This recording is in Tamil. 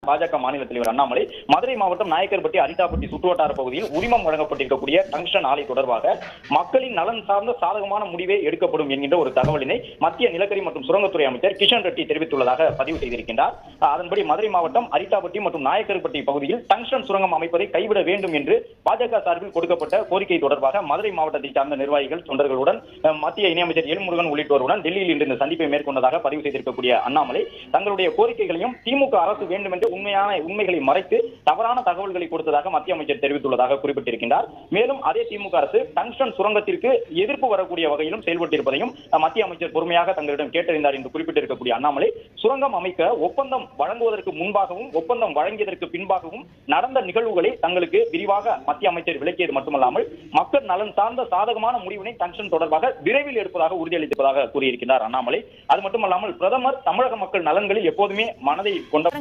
பாஜக மாநில தலைவர் அண்ணாமலை மதுரை மாவட்டம் நாயக்கர்பட்டி அரிட்டாப்பட்டி சுற்றுவட்டார பகுதியில் உரிமம் வழங்கப்பட்டிருக்கக்கூடிய டங்ஸ்டன் ஆலை தொடர்பாக மக்களின் நலன் சார்ந்த சாதகமான முடிவே எடுக்கப்படும் என்கின்ற ஒரு தகவலினை மத்திய நிலக்கரி மற்றும் சுரங்கத்துறை அமைச்சர் கிஷன் ரெட்டி தெரிவித்துள்ளதாக பதிவு செய்திருக்கின்றார். அதன்படி மதுரை மாவட்டம் அரிட்டாப்பட்டி மற்றும் நாயக்கர்பட்டி பகுதியில் டங்ஸ்டன் சுரங்கம் அமைப்பதை கைவிட வேண்டும் என்று பாஜக சார்பில் கொடுக்கப்பட்ட கோரிக்கை தொடர்பாக மதுரை மாவட்டத்தை சார்ந்த நிர்வாகிகள் தொண்டர்களுடன் மத்திய இணையமைச்சர் எல்முருகன் உள்ளிட்டோருடன் டெல்லியில் இன்று இந்த சந்திப்பை மேற்கொண்டதாக பதிவு செய்திருக்கக்கூடிய அண்ணாமலை தங்களுடைய கோரிக்கைகளையும் திமுக அரசு வேண்டும் என்று உண்மைகளை மறைத்து தவறான தகவல்களை கொடுத்ததாக மத்திய அமைச்சர் தெரிவித்துள்ளதாக குறிப்பிட்டிருக்கின்றார். மேலும் அதே திமுக அரசு டங்ஸ்டன் சுரங்கத்திற்கு எதிர்ப்பு வரக்கூடிய வகையிலும் செயல்பட்டிருப்பதையும் மத்திய அமைச்சர் பொறுமையாக தங்களிடம் கேட்டறிந்தார் என்று குறிப்பிட்டிருக்கக்கூடிய அண்ணாமலை சுரங்கம் அமைக்க ஒப்பந்தம் வழங்குவதற்கு முன்பாகவும் ஒப்பந்தம் வழங்கியதற்கு பின்பாகவும் நடந்த நிகழ்வுகளை தங்களுக்கு விரிவாக மத்திய அமைச்சர் விளக்கியது மட்டுமல்லாமல் மக்கள் நலன் சார்ந்த சாதகமான முடிவினை டங்ஸ்டன் தொடர்பாக விரைவில் எடுப்பதாக உறுதியளித்திருப்பதாக கூறியிருக்கிறார் அண்ணாமலை. அது மட்டுமல்லாமல் பிரதமர் தமிழக மக்கள் நலன்களில் எப்போதுமே மனதை கொண்ட